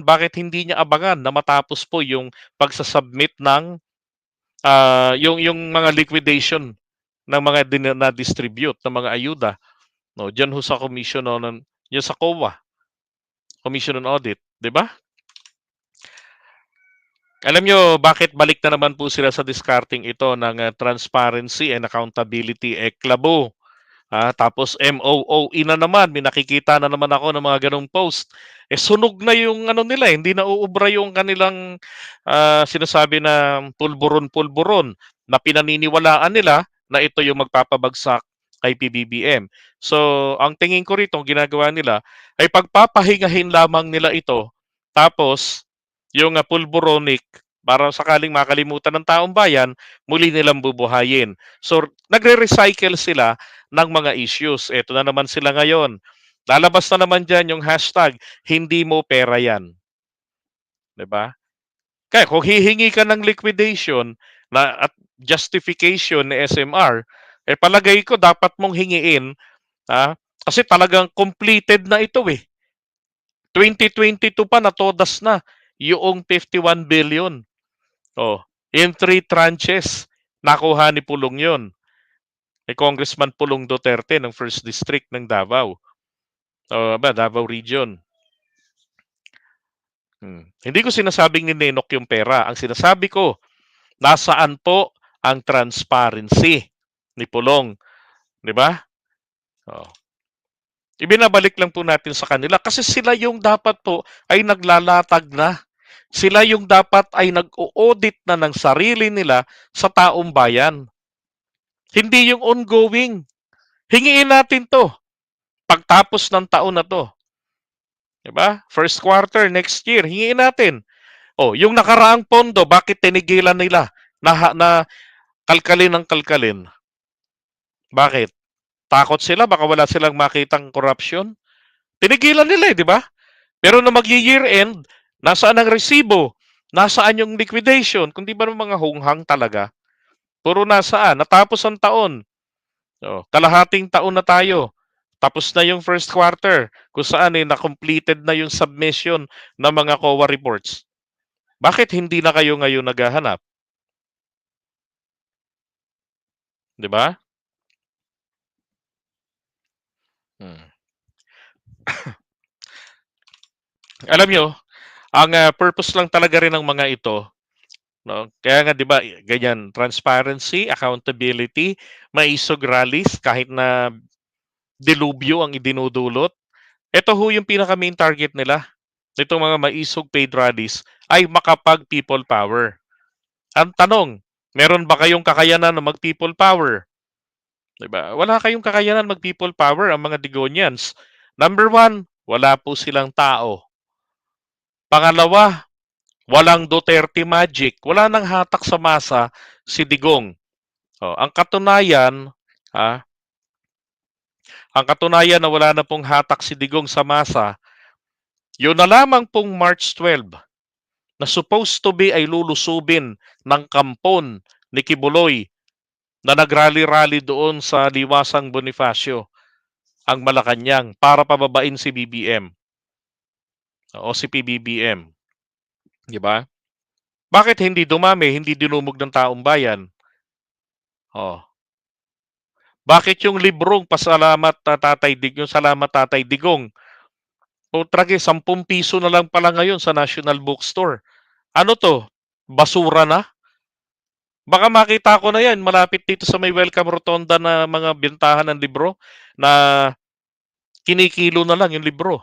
bakit hindi niya abangan na matapos po yung pagsasubmit ng yung mga liquidation ng mga na-distribute ng mga ayuda, no, diyan ho sa commission, no, yung sa COA, Commission on Audit, 'di ba? Alam nyo, bakit balik na naman po sila sa discarding ito ng Transparency and Accountability ECLABO? Tapos MOOE na naman, may nakikita na naman ako ng mga ganong post. Sunog na yung ano nila, hindi na uubra yung kanilang sinasabi na pulburon-pulburon na pinaniniwalaan nila na ito yung magpapabagsak kay PBBM. So, ang tingin ko rito, ang ginagawa nila, ay pagpapahingahin lamang nila ito, tapos yung pulburonic, para sakaling makalimutan ng taong bayan, muli nilang bubuhayin. So, nagre-recycle sila ng mga issues. Ito na naman sila ngayon. Lalabas na naman dyan yung hashtag, hindi mo pera yan. 'Di ba? Kaya kung hihingi ka ng liquidation at justification ni SMR, palagay ko dapat mong hingiin, kasi talagang completed na ito eh. 2022 pa natodas na yung 51 billion. Oh, in 3 tranches, nakuha ni Pulong yon. Congressman Pulong Duterte ng 1st District ng Davao. Davao Region. Hindi ko sinasabing ninenok yung pera. Ang sinasabi ko, nasaan po ang transparency ni Pulong. Di ba? Oh. Ibinabalik lang po natin sa kanila kasi sila yung dapat po ay naglalatag na. Sila yung dapat ay nag-audit na ng sarili nila sa taong bayan. Hindi yung ongoing. Hingiin natin to pagtapos ng taon na to. Diba? First quarter next year, hingiin natin. Yung nakaraang pondo, bakit tinigilan nila na kalkalin ng kalkalin? Bakit? Takot sila, baka wala silang makitang corruption? Tinigilan nila di ba? Pero na mag-year end, nasaan ang resibo? Nasaan yung liquidation? Kung di ba mga hunghang talaga? Puro nasaan? Natapos ang taon. Kalahating taon na tayo. Tapos na yung first quarter, kung saan na-completed na yung submission ng mga COA reports. Bakit hindi na kayo ngayon naghahanap? 'Di ba? Alam nyo, ang purpose lang talaga rin ng mga ito, no? Kaya nga 'di ba, ganyan, transparency, accountability, maisog rallies kahit na delubyo ang idinudulot. Ito ho yung pinaka main target nila. Nitong mga maisog paid rallies ay makapag people power. Ang tanong, meron ba kayong kakayanan na mag people power? 'Di ba? Wala kayong kakayanan mag people power ang mga Digonians. Number 1, wala po silang tao. Pangalawa, walang Duterte magic. Wala nang hatak sa masa si Digong. Ang katunayan, na wala na pong hatak si Digong sa masa, yun na lamang pong March 12 na supposed to be ay lulusubin ng kampon ni Kibuloy na nagrally-rally doon sa Liwasang Bonifacio, ang Malacanang, para pababain si BBM o si PBBM. Di ba? Bakit hindi dumami, hindi dinumog ng taong bayan? Bakit yung librong Pasalamat Tatay Digong, Salamat Tatay Digong, trage, 10 piso na lang pala ngayon sa National Bookstore. Ano to? Basura na? Baka makita ko na yan, malapit dito sa may Welcome Rotonda na mga bintahan ng libro na kinikilo na lang yung libro.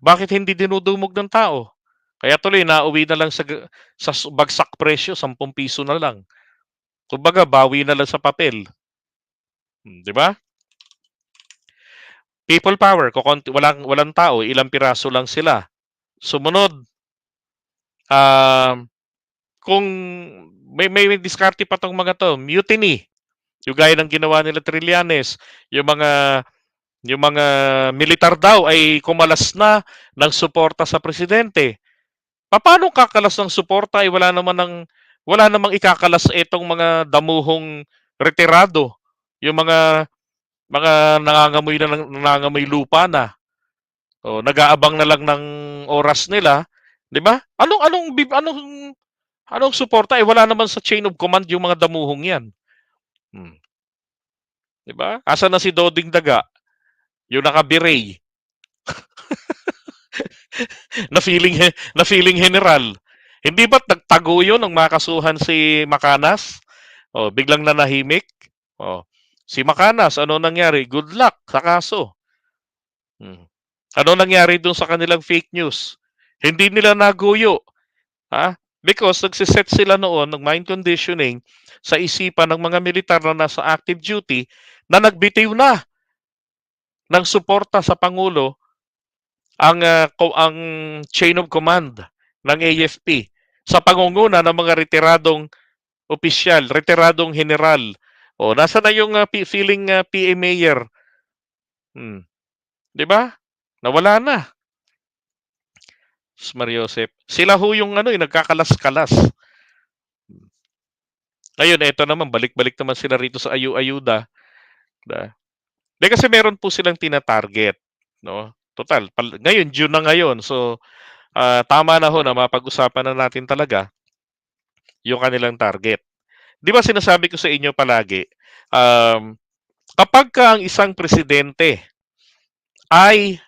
Bakit hindi dinudumog ng tao? Kaya tuloy, nauwi na lang sa bagsak presyo, 10 piso na lang. Kumbaga, bawi na lang sa papel. Di ba? People power, walang tao, ilang piraso lang sila. Sumunod, kung may diskarte pa tong mga to, mutiny. Yung gaya ng ginawa nila Trillanes, yung mga militar daw ay kumalas na ng suporta sa presidente. Paano kakalas ng suporta ay wala namang ikakalas itong mga damuhong retirado, yung mga nangangamoy lupa na. O nag-aabang na lang ng oras nila, 'di ba? Anong suporta eh wala naman sa chain of command yung mga damuhong 'yan. Hmm, 'di ba? Asa na si Doding Daga, yung naka-beret na feeling general. Hindi ba't nagtago yun nung makasuhan si Macanas? O, biglang nanahimik? O, si Macanas, ano nangyari? Good luck sa kaso. Hmm. Ano nangyari dun sa kanilang fake news? Hindi nila naguyo. Ha? Because nagsiset sila noon ng mind conditioning sa isipan ng mga militar na nasa active duty na nagbitiw na ng suporta sa Pangulo ang chain of command ng AFP sa pangunguna ng mga retiradong opisyal, retiradong general. O, nasa na yung feeling PA mayor? Hmm. 'Di ba? Nawala na. Mariosep. Sila ho yung nagkakalas-kalas. Ngayon, eto naman, balik-balik naman sila rito sa ayu-ayuda. Di kasi meron po silang tina-target. No? Total, ngayon, June na ngayon. So, tama na ho na mapag-usapan na natin talaga yung kanilang target. Di ba sinasabi ko sa inyo palagi, kapag ka ang isang presidente ay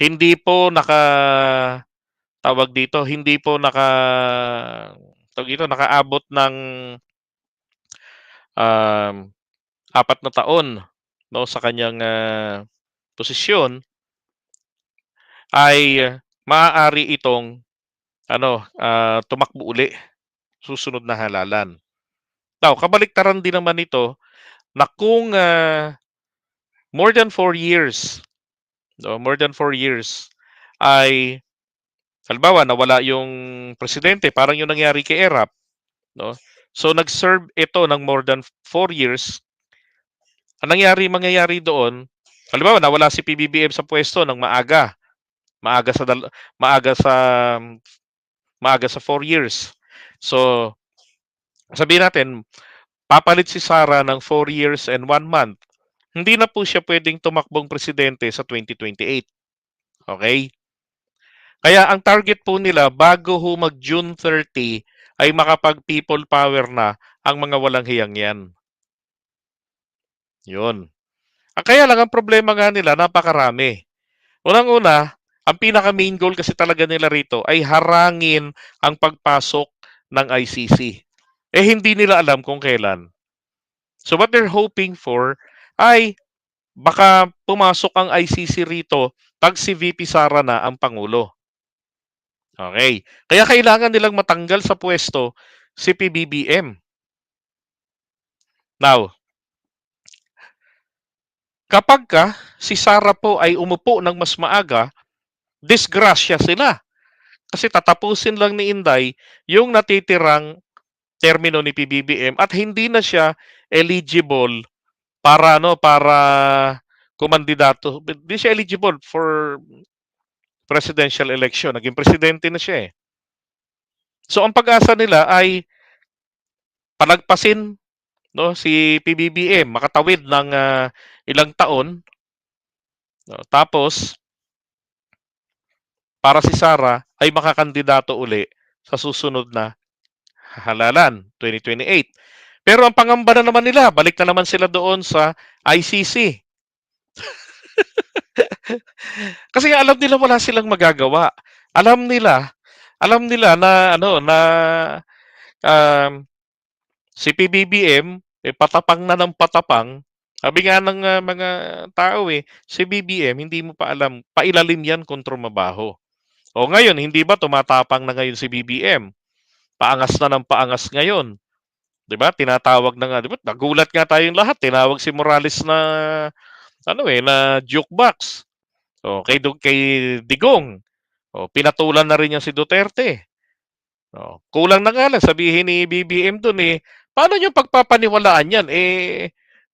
hindi po tawag dito, hindi po nakaabot ng um, 4 na taon no sa kanyang posisyon ay maaari itong tumakbo uli susunod na halalan. Now, kabaliktaran din naman ito na kung more than 4 years, no, more than 4 years ay halimbawa nawala yung presidente, parang yung nangyari kay Erap, no? So nag-serve ito ng more than 4 years. Ang mangyayari doon, halimbawa nawala si PBBM sa pwesto ng maaga sa maaga sa maaga sa 4 years. So sabihin natin, papalit si Sara ng 4 years and 1 month. Hindi na po siya pwedeng tumakbong presidente sa 2028. Okay? Kaya ang target po nila bago ho mag June 30 ay makapag people power na ang mga walang hiyang yan. Yun. Kaya lang ang problema nga nila, napakarami. Unang-una, ang pinaka main goal kasi talaga nila rito ay harangin ang pagpasok ng ICC. Eh hindi nila alam kung kailan. So what they're hoping for ay baka pumasok ang ICC rito pag si VP Sara na ang Pangulo. Okay. Kaya kailangan nilang matanggal sa pwesto si PBBM. Now, kapag si Sara po ay umupo ng mas maaga, disgrasya sila. Kasi tatapusin lang ni Inday yung natitirang termino ni PBBM at hindi na siya eligible para kumandidato. Hindi siya eligible for presidential election. Naging presidente na siya eh. So ang pag-asa nila ay palagpasin si PBBM, makatawid ng ilang taon. No? Tapos para si Sara ay makakandidato uli sa susunod na halalan, 2028. Pero ang pangamba na naman nila, balik na naman sila doon sa ICC. Kasi alam nila wala silang magagawa. Alam nila na si PBBM patapang na ng patapang. Sabi nga ng mga tao si BBM hindi mo pa alam, pailalim yan kontro mabaho. O ngayon, hindi ba tumatapang na ngayon si BBM? Paangas na ng paangas ngayon. 'Di ba? Tinatawag na nga, 'di ba? Nagulat nga tayong lahat, tinawag si Morales na na jukebox. O kay Digong. O pinatulan na rin niya si Duterte. O, kulang na nga lang sabihin ni BBM doon paano niyo pagpapaniwalaan yan?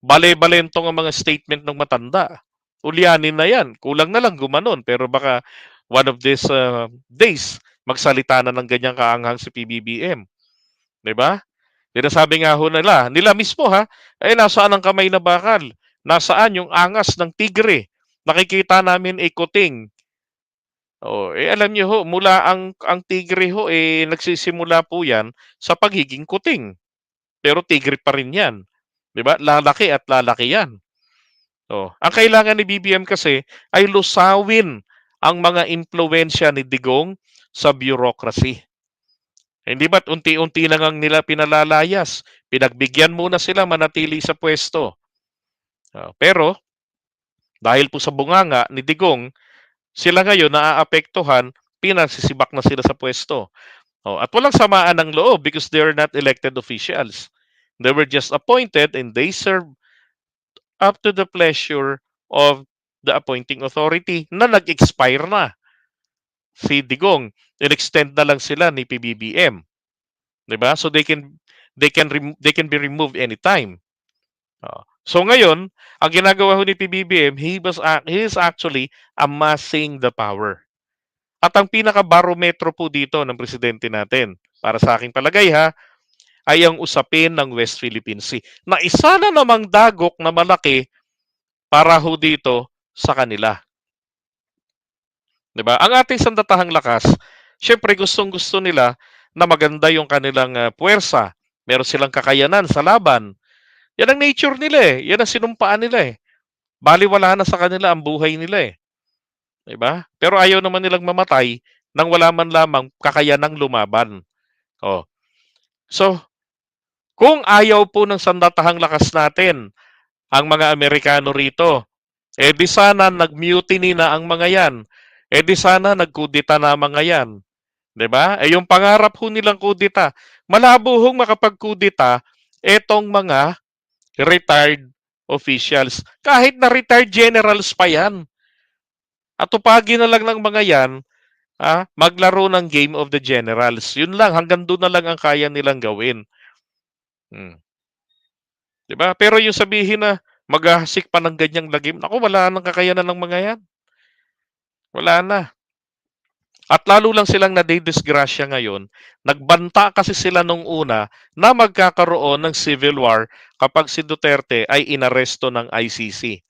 Bale-balentong ang mga statement ng matanda. Ulyanin na yan. Kulang na lang gumanon. Pero baka one of these days, magsalita na ng ganyang kaanghang si PBBM. 'Di ba? Sinasabi nga ho nila mismo nasaan ang kamay na bakal? Nasaan yung angas ng tigre? Nakikita namin ikuting. Alam niyo ho, mula ang tigre ho, nagsisimula po 'yan sa pagiging kuting, pero tigre pa rin 'yan, 'di ba? Lalaki at lalaki 'yan. Ang kailangan ni BBM kasi ay lusawin ang mga impluwensiya ni Digong sa bureaucracy. Hindi ba't unti-unti na ngang nila pinalalayas, pinagbigyan muna sila manatili sa puwesto. Pero dahil po sa bunganga ni Digong, sila ngayon naaapektuhan, pinasisibak na sila sa puwesto. At walang samaan ng loob because they are not elected officials. They were just appointed and they serve up to the pleasure of the appointing authority na nag-expire na. Si Digong, in-extend na lang sila ni PBBM, 'di ba? So they can be removed anytime. So ngayon, ang ginagawa ho ni PBBM, he is actually amassing the power. At ang pinaka-barometro po dito ng presidente natin, para sa aking palagay ha, ay ang usapin ng West Philippine Sea na isa na namang dagok na malaki para ho dito sa kanila. 'Di ba? Ang ating sandatahang lakas, syempre gustong-gusto nila na maganda yung kanilang puwersa. Meron silang kakayanan sa laban. Yan ang nature nila eh. Yan ang sinumpaan nila eh. Baliwala na sa kanila ang buhay nila eh. 'Di ba? Pero ayaw naman nilang mamatay nang wala man lamang kakayanang lumaban. Oh. So, kung ayaw po ng sandatahang lakas natin ang mga Amerikano rito, di sana nag-mutiny na ang mga yan. Di sana nagkudita na ang mga yan. 'Di ba? Yung pangarap ho nilang kudita, malabo hong makapagkudita etong mga retired officials. Kahit na retired generals pa yan. At tupagin na lang ng mga yan, maglaro ng Game of the Generals. Yun lang, hanggang doon na lang ang kaya nilang gawin. 'Di ba? Pero yung sabihin na maghahasik pa ng ganyang lagim, ako wala nang kakayanan ng mga yan. Wala na. At lalo lang silang nadidisgrasya ngayon. Nagbanta kasi sila nung una na magkakaroon ng civil war kapag si Duterte ay inaresto ng ICC.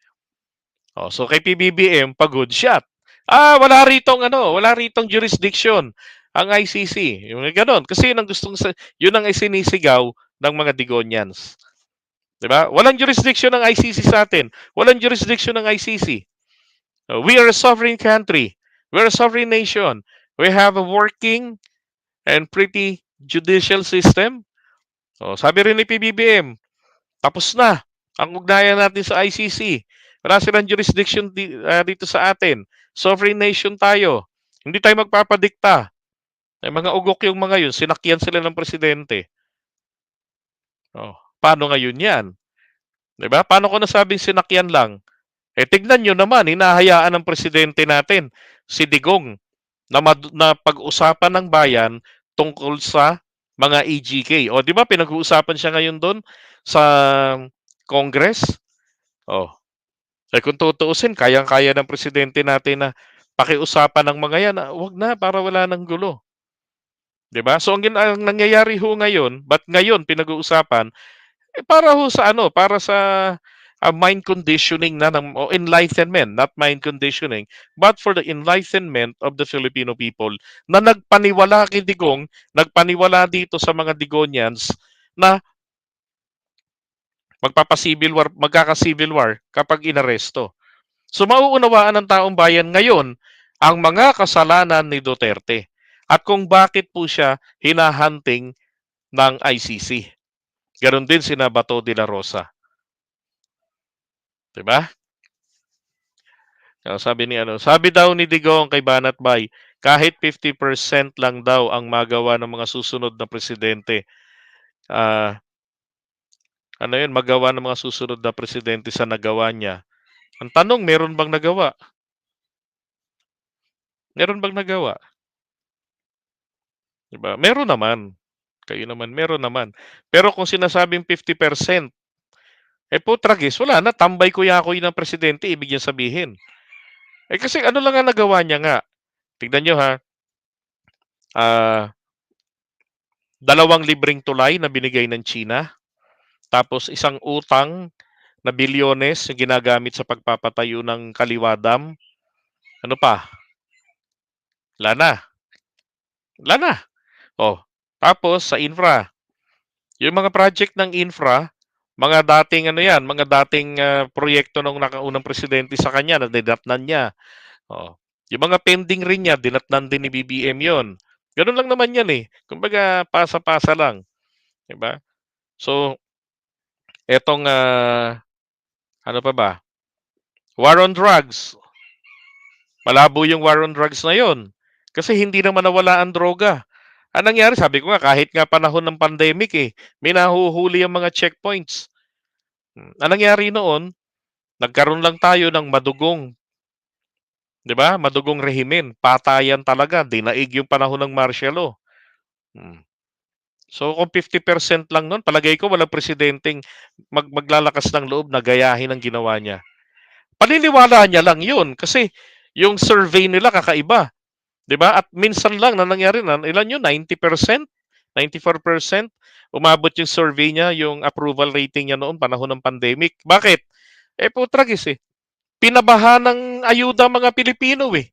So kay PBBM, pagod shot. Wala ritong jurisdiction ang ICC. Yung gano'n. Kasi yun ang isinisigaw ng mga Digonians. 'Di ba? Walang jurisdiction ng ICC sa atin. Walang jurisdiction ng ICC. We are a sovereign country. We are a sovereign nation. We have a working and pretty judicial system. Sabi rin ni PBBM, tapos na ang ugnayan natin sa ICC. Wala silang jurisdiction dito sa atin. Sovereign nation tayo. Hindi tayo magpapadikta. May mga ugok yung mga yun. Sinakyan sila ng presidente. Paano ngayon yan? 'Di ba? Paano ko nasabing sinakyan lang? Tignan nyo naman, hinahayaan ng presidente natin, si Digong, na pag-usapan ng bayan tungkol sa mga EGK. Di ba pinag-uusapan siya ngayon doon sa Congress? Kung tutuusin, kayang-kaya ng presidente natin na pakiusapan ng mga yan. Wag na, para wala ng gulo. 'Di ba? So ang nangyayari ho ngayon, ba't ngayon pinag-uusapan, para sa mind conditioning o enlightenment, not mind conditioning, but for the enlightenment of the Filipino people na nagpaniwala kay Digong, nagpaniwala dito sa mga Digonians na magkaka-civil war kapag inaresto. So mauunawaan ng taong bayan ngayon ang mga kasalanan ni Duterte at kung bakit po siya hinahunting ng ICC. Ganon din sina Bato de la Rosa. 'Di ba? Sabi daw ni Digong kay Banat Bay, kahit 50% lang daw ang magawa ng mga susunod na presidente. Magawa ng mga susunod na presidente sa nagawa niya. Ang tanong, meron bang nagawa? Meron bang nagawa? 'Di ba? Meron naman. Kayo naman, meron naman. Pero kung sinasabing 50%, putragis, wala na, tambay kuya-kuya ng presidente, ibig niya sabihin. Kasi ano lang ang nagawa niya nga. Tignan nyo ha, 2 libreng tulay na binigay ng China, tapos isang utang na bilyones yung ginagamit sa pagpapatayo ng Kaliwa Dam. Ano pa? Wala na, wala na. Oh, tapos sa infra, yung mga project ng infra, mga dating ano yan, mga dating proyekto ng nakaunang presidente sa kanya na dinatnan niya. Oh. Yung mga pending rin niya, dinatnan din ni BBM yon. Ganun lang naman yan eh. Kumbaga, pasa-pasa lang. Diba? So, etong, ano pa ba? War on drugs. Malabo yung war on drugs na yon. Kasi hindi naman nawala ang droga. Anong nangyari, sabi ko nga, kahit nga panahon ng pandemic eh, may nahuhuli ang mga checkpoints. Anong nangyari noon, nagkaroon lang tayo ng madugong, 'di ba? Madugong rehimen, patayan talaga, dinaig yung panahon ng martial law. Hmm. So kung 50% lang noon, palagay ko walang presidenteng maglalakas ng loob na gayahin ang ginawa niya. Paniniwala niya lang 'yun kasi yung survey nila kakaiba, 'di ba? At minsan lang na nangyari na ilan 'yun, 90%, 94%, umabot yung survey niya, yung approval rating niya noon panahon ng pandemic. Bakit? Eh putragis eh. Pinabaha ng ayuda mga Pilipino eh.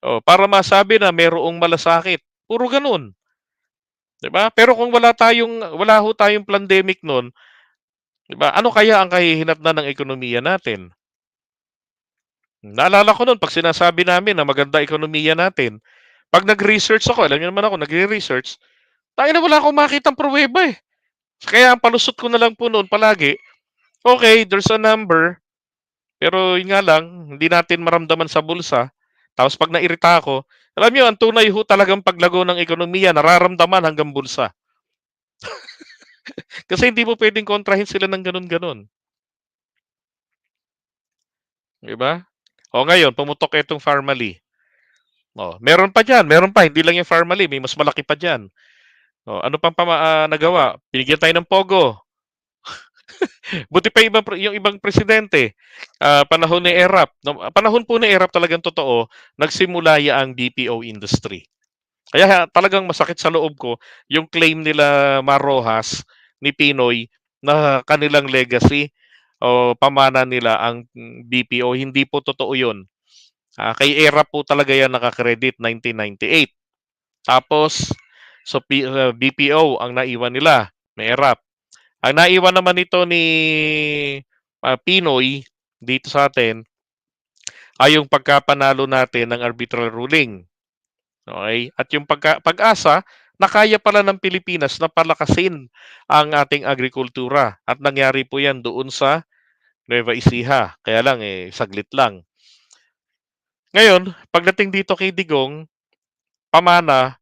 Oh, para masabi na merong malasakit. Puro ganoon, 'di ba? Pero kung wala ho tayong pandemic noon, 'di ba? Ano kaya ang kahihinatnan ng ekonomiya natin? Naalala ko noon pag sinasabi namin na maganda ekonomiya natin, pag nag-research ako, alam niyo naman ako nagre-research, tangina wala akong makitang pruweba eh. Kaya ang palusot ko na lang po noon palagi, okay, there's a number, pero yun nga lang, hindi natin maramdaman sa bulsa. Tapos pag nairita ako, alam niyo, ang tunay ho talagang paglago ng ekonomiya, nararamdaman hanggang bulsa. Kasi hindi mo pwedeng kontrahin sila ng ganun-ganon. Di ba? O ngayon, pumutok itong Farmally. O, meron pa dyan, meron pa, hindi lang yung Farmally, may mas malaki pa dyan. O, ano pang nagawa? Binigyan tayo ng Pogo. Buti pa yung ibang presidente, panahon ni ERAP. No, panahon po ni ERAP talagang totoo, nagsimula ya ang BPO industry. Kaya talagang masakit sa loob ko yung claim nila Marrojas ni Pinoy na kanilang legacy o pamana nila ang BPO. Hindi po totoo yun. Kay ERAP po talaga yan nakakredit 1998. Tapos, so BPO ang naiwan nila, may ERAP. Ang naiwan naman ito ni Pinoy dito sa atin ay yung pagkapanalo natin ng arbitral ruling. Okay? At yung pag-asa na kaya pala ng Pilipinas na palakasin ang ating agrikultura. At nangyari po yan doon sa Nueva Ecija. Kaya lang, saglit lang. Ngayon, pagdating dito kay Digong, pamana,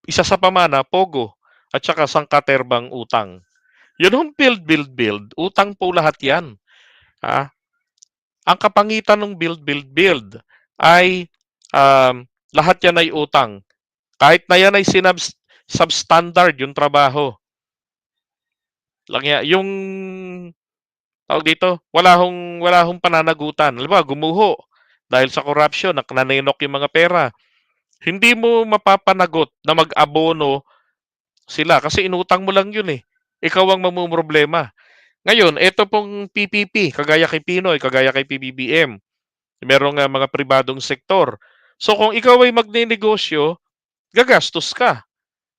isa sa pamana, Pogo, at saka sangkaterbang utang. Yun yung build, utang po lahat yan. Ha? Ang kapangitan ng build ay lahat yan ay utang. Kahit na yan ay substandard yung trabaho. Lang yan, yung tawag dito, wala hong pananagutan. Alam ba, gumuho dahil sa corruption, nanenok yung mga pera. Hindi mo mapapanagot na mag-abono sila kasi inutang mo lang yun eh. Ikaw ang mamumroblema. Ngayon, ito pong PPP, kagaya kay Pinoy, kagaya kay PBBM, merong mga pribadong sektor. So kung ikaw ay magnenegosyo, gagastos ka.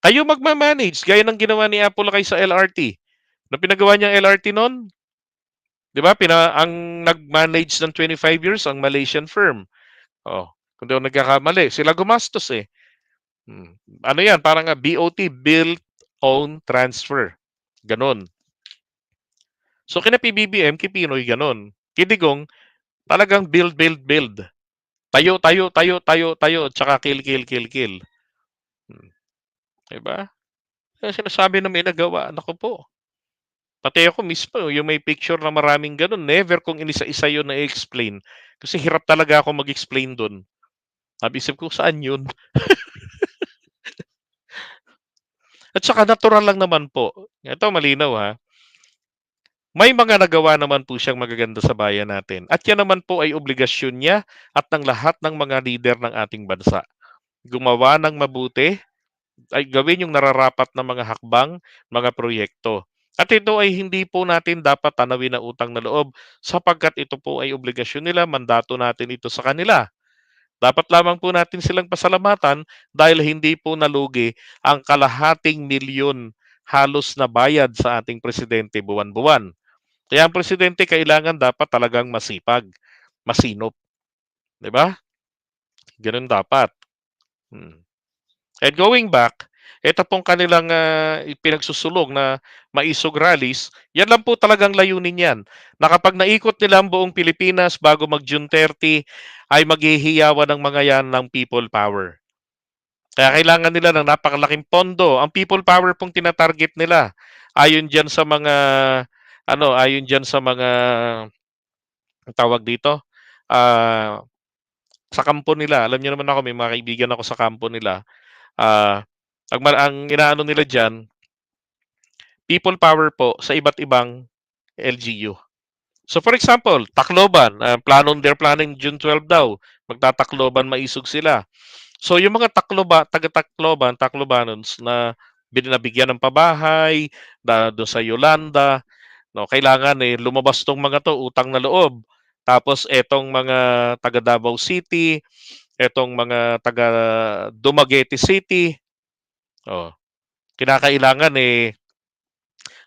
Kayo magmamanage, gaya ng ginawa ni Apple kay sa LRT. Na pinagawa niyang LRT noon, di ba? Ang nag-manage ng 25 years, ang Malaysian firm. Oh, kung di ako nagkakamali, sila gumastos eh. Ano yan? Parang BOT, Build, Own, Transfer. Ganon. So kina PBBM, kay Pinoy, ganon. Kidigong, talagang build. Tayo, tsaka kill. Diba? Kaya sinasabi na may nagawa, naku po. Pati ako mismo, yung may picture na maraming ganun, never kong inisa-isa yun na explain. Kasi hirap talaga ako mag-explain dun. Sabi isip ko, saan yun? At saka natural lang naman po. Ito malinaw ha. May mga nagawa naman po siyang magaganda sa bayan natin. At yan naman po ay obligasyon niya at ng lahat ng mga leader ng ating bansa. Gumawa ng mabuti, ay gawin yung nararapat na mga hakbang, mga proyekto. At ito ay hindi po natin dapat tanawin na utang na loob sapagkat ito po ay obligasyon nila, mandato natin ito sa kanila. Dapat lamang po natin silang pasalamatan dahil hindi po nalugi ang kalahating milyon halos na bayad sa ating presidente buwan-buwan. Kaya ang presidente kailangan dapat talagang masipag, masinop, 'di ba? Ganoon dapat. Hmm. And going back, ito pong kanilang pinagsusulong na maisog rallies, yan lang po talagang layunin yan. Na kapag naikot nila ang buong Pilipinas bago mag-June 30, ay maghihiyawan ng mga yan ng people power. Kaya kailangan nila ng napakalaking pondo. Ang people power pong tinatarget nila. Ayon diyan sa mga ayon diyan sa mga ang tawag dito, ah, sa kampo nila. Alam niyo naman ako, may mga kaibigan ako sa kampo nila. Ah, ang inaano nila diyan, people power po sa iba't ibang LGU. So for example, Tacloban, they're planning June 12 daw. Magtatakloban maisog sila. So yung mga taga-Tacloban, Taclobanons na binabigyan ng pabahay, na doon sa Yolanda, no, kailangan lumabas tong mga to, utang na loob. Tapos etong mga taga Davao City, etong mga taga Dumaguete City, oh, kinakailangan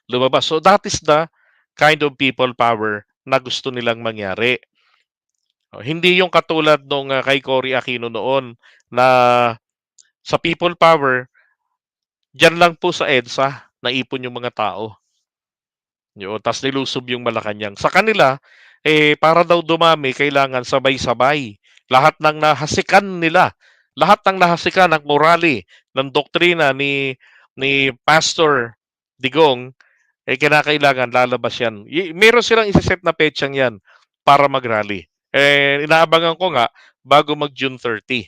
lumabas. So that is the kind of people power na gusto nilang mangyari. Oh, hindi yung katulad nung kay Cory Aquino noon na sa people power, diyan lang po sa EDSA naipon yung mga tao. Yun, tas nilusob yung Malacanang. Sa kanila, para daw dumami, kailangan sabay-sabay. Lahat ng nahasikan nila, lahat ng nahasikan ng morali, ng doktrina ni Pastor Digong, kinakailangan lalabas yan. Meron silang isiset na petsang yan para mag-rally. Inaabangan ko nga bago mag-June 30.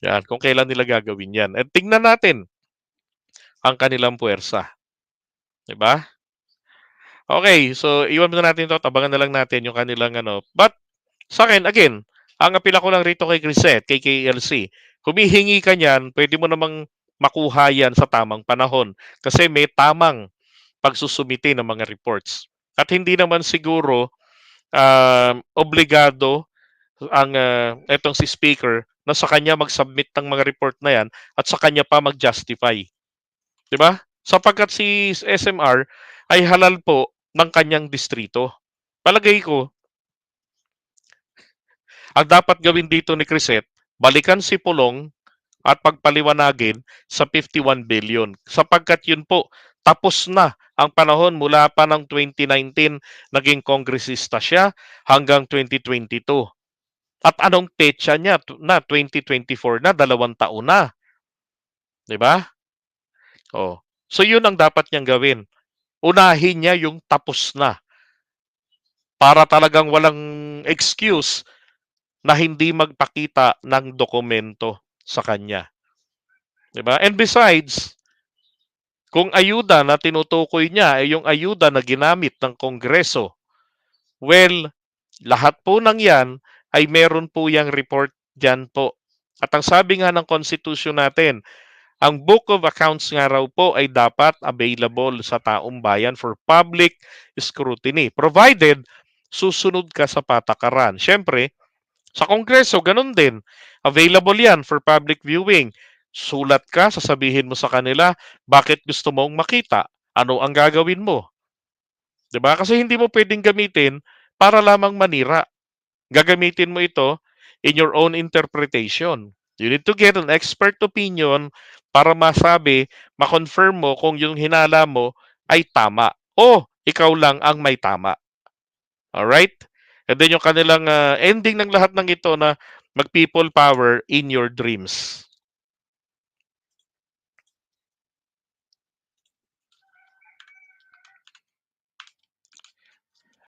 Yan, kung kailan nila gagawin yan. At tingnan natin ang kanilang puwersa. Diba? Okay, so iwan muna natin 'to, tabangan na lang natin yung kanilang ano. But sa akin, again, ang apela ko lang rito kay Crisette, kay KLC, humihingi ka niyan, pwede mo namang makuha yan sa tamang panahon. Kasi may tamang pagsusumite ng mga reports. At hindi naman siguro obligado ang etong si speaker na sa kanya mag-submit ng mga report na yan at sa kanya pa mag-justify. 'Di ba? Sapagkat si SMR ay halal po ng kanyang distrito. Palagay ko, ang dapat gawin dito ni Crisette, balikan si Pulong at pagpaliwanagin sa 51 billion. Sapagkat yun po, tapos na ang panahon mula pa ng 2019, naging kongresista siya hanggang 2022. At anong petsa niya na 2024 na, 2 taon na. 'Di ba? Oh. So yun ang dapat niyang gawin. Unahin niya yung tapos na para talagang walang excuse na hindi magpakita ng dokumento sa kanya. 'Di ba? And besides, kung ayuda na tinutukoy niya ay yung ayuda na ginamit ng Kongreso, well, lahat po ng yan ay meron po yang report dyan po. At ang sabi nga ng Constitution natin, ang Book of Accounts nga raw po ay dapat available sa taong bayan for public scrutiny, provided susunod ka sa patakaran. Siyempre, sa Kongreso, ganun din. Available yan for public viewing. Sulat ka, sasabihin mo sa kanila, bakit gusto mong makita? Ano ang gagawin mo? 'Di ba? Kasi hindi mo pwedeng gamitin para lamang manira. Gagamitin mo ito in your own interpretation. You need to get an expert opinion para masabi, ma-confirm mo kung yung hinala mo ay tama o ikaw lang ang may tama. Alright? And then yung kanilang ending ng lahat ng ito na mag-people power in your dreams.